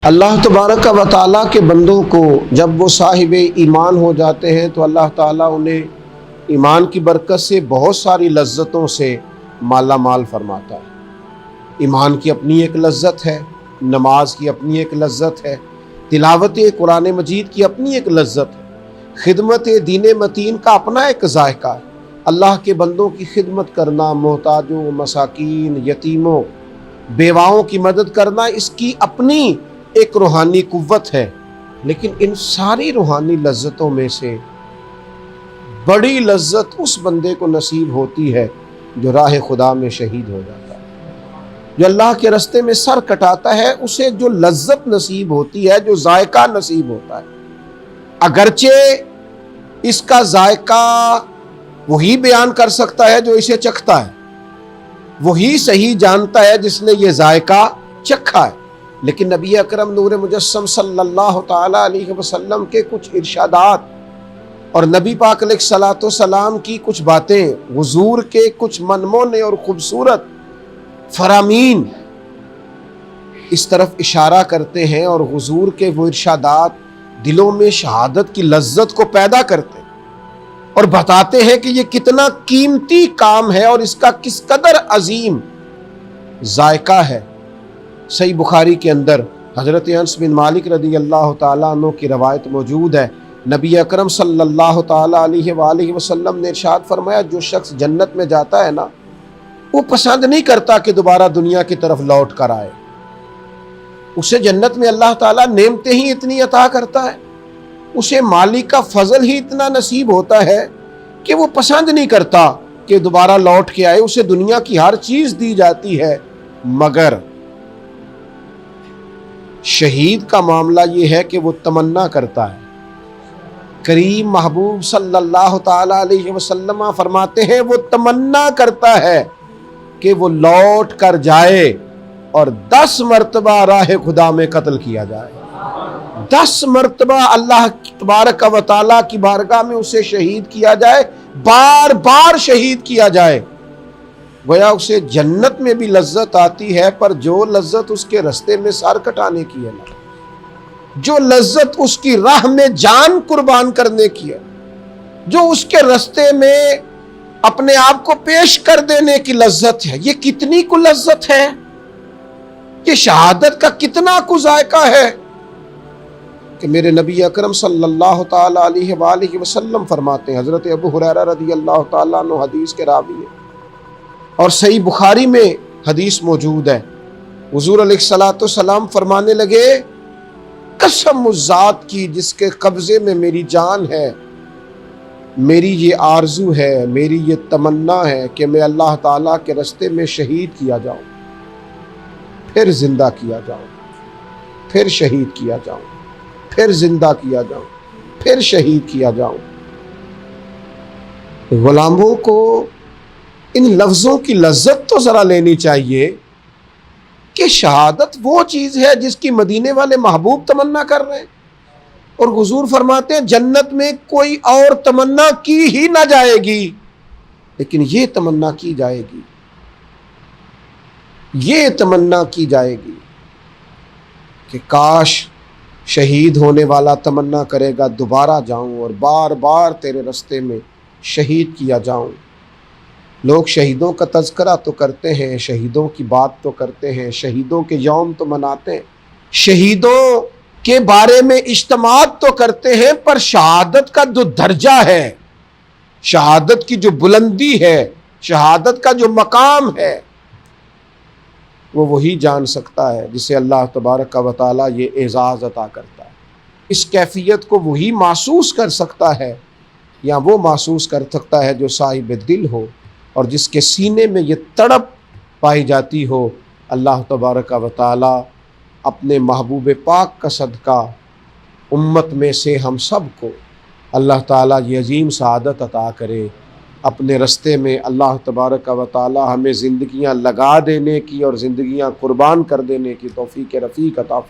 اللہ تبارک و تعالیٰ کے بندوں کو جب وہ صاحب ایمان ہو جاتے ہیں تو اللہ تعالیٰ انہیں ایمان کی برکت سے بہت ساری لذتوں سے مالا مال فرماتا ہے۔ ایمان کی اپنی ایک لذت ہے، نماز کی اپنی ایک لذت ہے، تلاوت قرآن مجید کی اپنی ایک لذت ہے، خدمت دین متین کا اپنا ایک ذائقہ ہے۔ اللہ کے بندوں کی خدمت کرنا، محتاجوں، مساکین، یتیموں، بیواؤں کی مدد کرنا، اس کی اپنی ایک روحانی قوت ہے۔ لیکن ان ساری روحانی لذتوں میں سے بڑی لذت اس بندے کو نصیب ہوتی ہے جو راہ خدا میں شہید ہو جاتا ہے، جو اللہ کے راستے میں سر کٹاتا ہے۔ اسے جو لذت نصیب ہوتی ہے، جو ذائقہ نصیب ہوتا ہے، اگرچہ اس کا ذائقہ وہی بیان کر سکتا ہے جو اسے چکھتا ہے، وہی صحیح جانتا ہے جس نے یہ ذائقہ چکھا ہے، لیکن نبی اکرم نور مجسم صلی اللہ تعالی علیہ وسلم کے کچھ ارشادات اور نبی پاک علیہ الصلوۃ والسلام کی کچھ باتیں، حضور کے کچھ منمونے اور خوبصورت فرامین اس طرف اشارہ کرتے ہیں، اور حضور کے وہ ارشادات دلوں میں شہادت کی لذت کو پیدا کرتے ہیں اور بتاتے ہیں کہ یہ کتنا قیمتی کام ہے اور اس کا کس قدر عظیم ذائقہ ہے۔ صحیح بخاری کے اندر حضرت انس بن مالک رضی اللہ تعالیٰ عنہ کی روایت موجود ہے۔ نبی اکرم صلی اللہ تعالیٰ علیہ وآلہ وسلم نے ارشاد فرمایا، جو شخص جنت میں جاتا ہے نا، وہ پسند نہیں کرتا کہ دوبارہ دنیا کی طرف لوٹ کر آئے۔ اسے جنت میں اللہ تعالیٰ نعمتیں ہی اتنی عطا کرتا ہے، اسے مالک کا فضل ہی اتنا نصیب ہوتا ہے کہ وہ پسند نہیں کرتا کہ دوبارہ لوٹ کے آئے۔ اسے دنیا کی ہر چیز دی جاتی ہے، مگر شہید کا معاملہ یہ ہے کہ وہ تمنا کرتا ہے۔ کریم محبوب صلی اللہ تعالی علیہ وسلم فرماتے ہیں، وہ تمنا کرتا ہے کہ وہ لوٹ کر جائے اور 10 مرتبہ راہ خدا میں قتل کیا جائے، 10 مرتبہ اللہ تبارک و تعالیٰ کی بارگاہ میں اسے شہید کیا جائے، بار بار شہید کیا جائے۔ گویا اسے جنت میں بھی لذت آتی ہے، پر جو لذت اس کے راستے میں سر کٹانے کی ہے نا، جو لذت اس کی راہ میں جان قربان کرنے کی ہے، جو اس کے راستے میں اپنے آپ کو پیش کر دینے کی لذت ہے، یہ کتنی کو لذت ہے، یہ شہادت کا کتنا کو ذائقہ ہے کہ میرے نبی اکرم صلی اللہ تعالی علیہ وآلہ وسلم فرماتے ہیں، حضرت ابو ہریرہ رضی اللہ تعالیٰ عنہ حدیث کے راوی ہیں اور صحیح بخاری میں حدیث موجود ہے، حضور علیہ الصلوۃ والسلام فرمانے لگے، قسم اس ذات کی جس کے قبضے میں میری جان ہے، میری یہ آرزو ہے، میری یہ تمنا ہے کہ میں اللہ تعالیٰ کے راستے میں شہید کیا جاؤں، پھر زندہ کیا جاؤں، پھر شہید کیا جاؤں، پھر زندہ کیا جاؤں، پھر شہید کیا جاؤں۔ غلاموں کو ان لفظوں کی لذت تو ذرا لینی چاہیے کہ شہادت وہ چیز ہے جس کی مدینے والے محبوب تمنا کر رہے ہیں، اور حضور فرماتے ہیں جنت میں کوئی اور تمنا کی ہی نہ جائے گی، لیکن یہ تمنا کی جائے گی، یہ تمنا کی جائے گی کہ کاش شہید ہونے والا تمنا کرے گا دوبارہ جاؤں اور بار بار تیرے راستے میں شہید کیا جاؤں۔ لوگ شہیدوں کا تذکرہ تو کرتے ہیں، شہیدوں کی بات تو کرتے ہیں، شہیدوں کے یوم تو مناتے ہیں، شہیدوں کے بارے میں اجتماعات تو کرتے ہیں، پر شہادت کا جو درجہ ہے، شہادت کی جو بلندی ہے، شہادت کا جو مقام ہے، وہ وہی جان سکتا ہے جسے اللہ تبارک و تعالیٰ یہ اعزاز عطا کرتا ہے۔ اس کیفیت کو وہی محسوس کر سکتا ہے، یا وہ محسوس کر سکتا ہے جو صاحب دل ہو اور جس کے سینے میں یہ تڑپ پائی جاتی ہو۔ اللہ تبارک و تعالیٰ اپنے محبوب پاک کا صدقہ امت میں سے ہم سب کو اللہ تعالیٰ یہ عظیم سعادت عطا کرے۔ اپنے راستے میں اللہ تبارک و تعالیٰ ہمیں زندگیاں لگا دینے کی اور زندگیاں قربان کر دینے کی توفیق رفیق عطا فرمائے۔